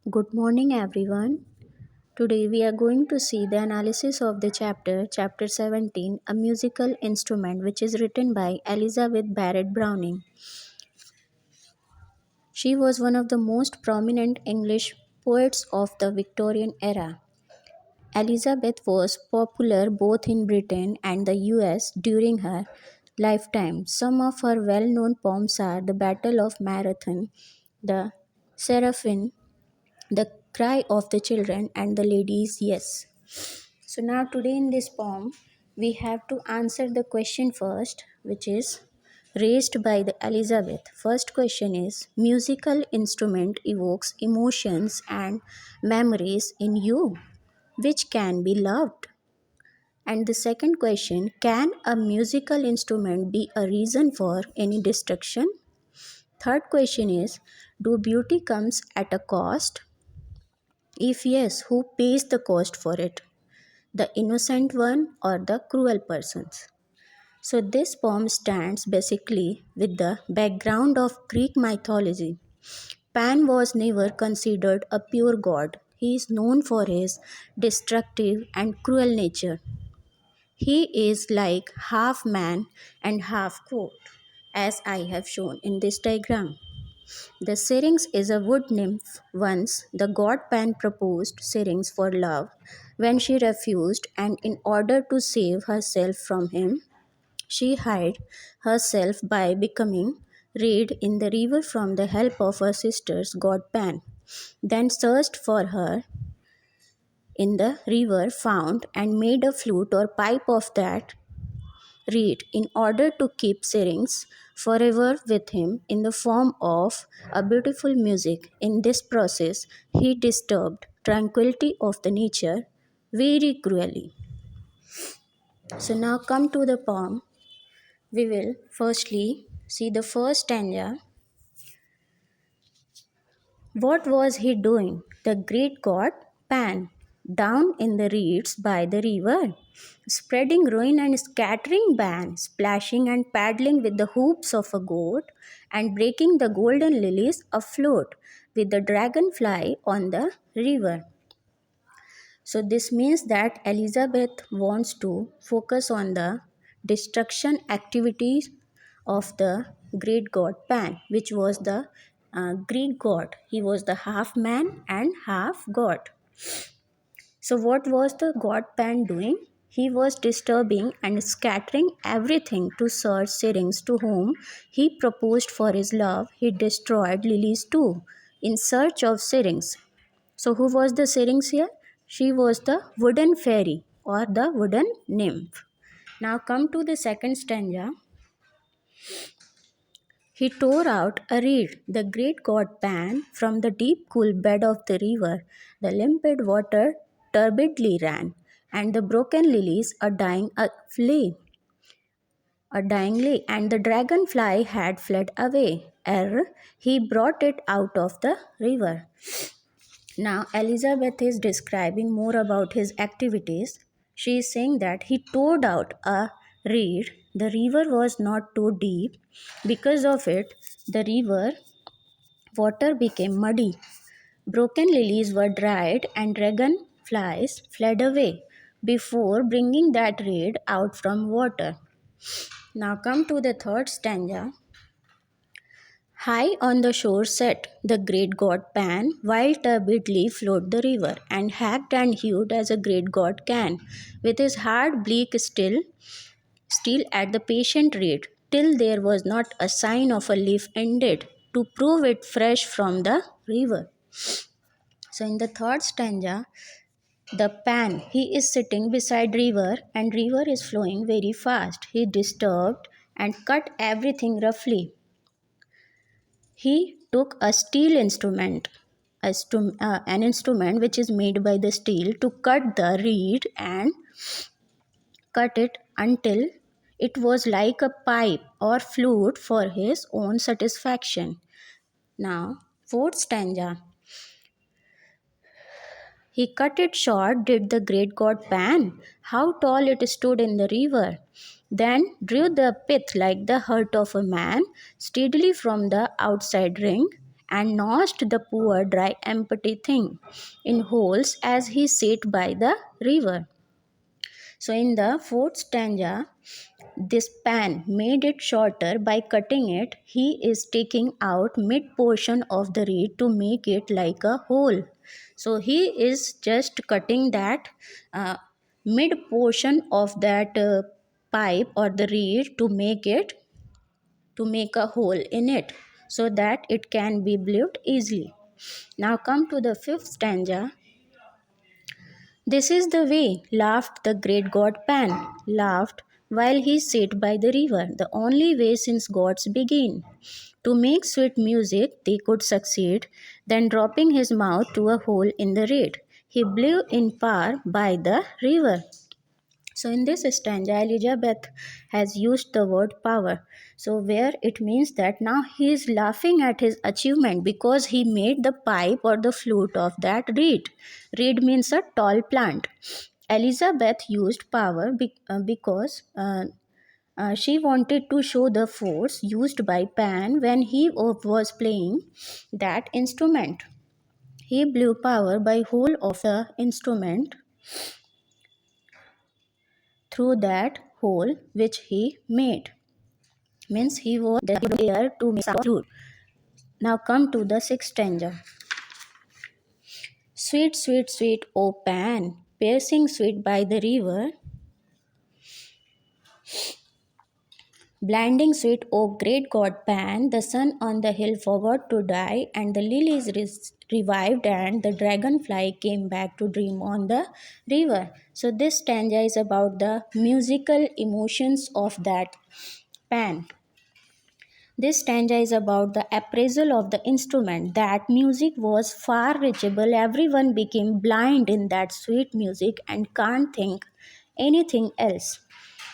Good morning, everyone. Today we are going to see the analysis of the chapter 17, A Musical Instrument, which is written by Elizabeth Barrett Browning. She was one of the most prominent English poets of the Victorian era. Elizabeth was popular both in Britain and the US during her lifetime. Some of her well known poems are The Battle of Marathon, The Seraphim, The Cry of the Children, and The Lady's Yes. So, now today in this poem, we have to answer the question first, which is raised by the Elizabeth. First question is musical instrument evokes emotions and memories in you, which can be loved. And the second question, can a musical instrument be a reason for any destruction? Third question is, do beauty comes at a cost? If yes, who pays the cost for it? The innocent one or the cruel persons? So, this poem stands basically with the background of Greek mythology. Pan was never considered a pure god. He is known for his destructive and cruel nature. He is like half man and half goat, as I have shown in this diagram. The Syrinx is a wood nymph. Once the god Pan proposed Syrinx for love when she refused, and in order to save herself from him, she hid herself by becoming red in the river from the help of her sisters, god Pan. Then searched for her in the river, found, and made a flute or pipe of that reed in order to keep Syrinx forever with him in the form of a beautiful music. In this process, he disturbed tranquility of the nature very cruelly. So now come to the poem. We will firstly see the first stanza. What was he doing, the great god Pan, down in the reeds by the river, spreading ruin and scattering ban, splashing and paddling with the hoops of a goat, and breaking the golden lilies afloat with the dragonfly on the river? So, this means that Elizabeth wants to focus on the destruction activities of the great god Pan, which was the Greek god. He was the half man and half god. So, what was the god Pan doing? He was disturbing and scattering everything to search Syrinx, to whom he proposed for his love. He destroyed lilies too, in search of Syrinx. So, who was the Syrinx here? She was the wooden fairy or the wooden nymph. Now, come to the second stanza. He tore out a reed, the great god Pan, from the deep cool bed of the river. The limpid water turbidly ran, and the broken lilies a dying lay, and the dragonfly had fled away ere he brought it out of the river. Now, Elizabeth is describing more about his activities. She is saying that he tore out a reed. The river was not too deep. Because of it, the river water became muddy. Broken lilies were dried, and dragonflies fled away before bringing that reed out from water. Now, come to the third stanza. High on the shore sat the great god Pan, while turbidly flowed the river, and hacked and hewed as a great god can, with his hard bleak still at the patient reed, till there was not a sign of a leaf ended, to prove it fresh from the river. So in the third stanza, the Pan, he is sitting beside river, and river is flowing very fast. He disturbed and cut everything roughly. He took a steel instrument, an instrument which is made by the steel, to cut the reed and cut it until it was like a pipe or flute for his own satisfaction. Now, fourth stanza. He cut it short, did the great god Pan, how tall it stood in the river. Then drew the pith like the hurt of a man, steadily from the outside ring, and nosed the poor dry empty thing in holes as he sat by the river. So in the fourth stanza, this pan made it shorter by cutting it. He is taking out mid portion of the reed to make it like a hole. So he is just cutting that uh, mid portion of that pipe or the reed to make a hole in it so that it can be blued easily. Now come to the fifth stanza. This is the way, laughed the great god Pan, laughed while he sat by the river, the only way since gods began. To make sweet music they could succeed, then dropping his mouth to a hole in the reed, he blew in power by the river. So in this stanza, Elizabeth has used the word power. So where it means that now he is laughing at his achievement because he made the pipe or the flute of that reed. Reed means a tall plant. Elizabeth used power because she wanted to show the force used by Pan when he was playing that instrument. He blew power by whole of the instrument through that hole which he made. Means he was there to make a flute. Now come to the sixth stanza. Sweet, sweet, sweet, O Pan, piercing sweet by the river, blinding sweet, O great god Pan, the sun on the hill forgot to die, and the lilies revived, and the dragonfly came back to dream on the river. So, this stanza is about the musical emotions of that Pan. This stanza is about the appraisal of the instrument, that music was far reachable. Everyone became blind in that sweet music and can't think anything else.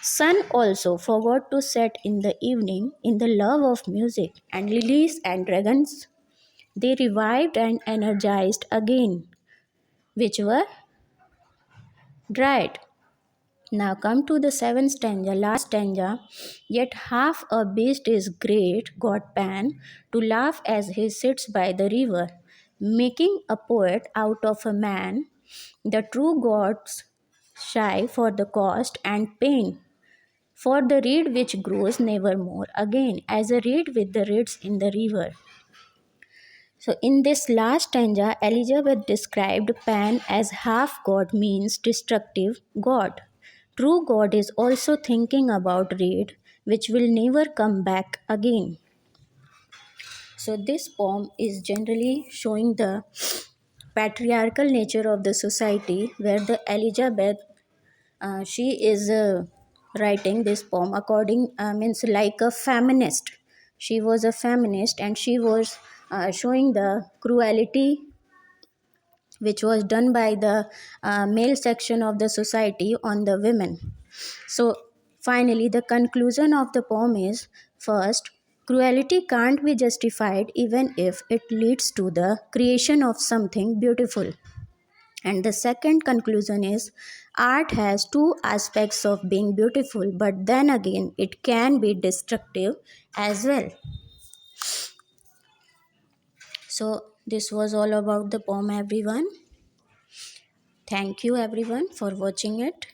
Sun also forgot to set in the evening in the love of music, and lilies and dragons they revived and energized again, which were dried. Now come to the seventh stanza, last stanza. Yet half a beast is great, God Pan, to laugh as he sits by the river, making a poet out of a man. The true gods shy for the cost and pain, for the reed which grows nevermore again, as a reed with the reeds in the river. So, in this last stanza, Elizabeth described Pan as half god, means destructive god. True God is also thinking about Reed, which will never come back again. So, this poem is generally showing the patriarchal nature of the society where the Elizabeth she is writing this poem according means like a feminist. She was a feminist and she was showing the cruelty which was done by the male section of the society on the women. So finally the conclusion of the poem is, first, cruelty can't be justified even if it leads to the creation of something beautiful. And the second conclusion is, art has two aspects of being beautiful, but then again, it can be destructive as well. So, this was all about the poem, everyone. Thank you, everyone, for watching it.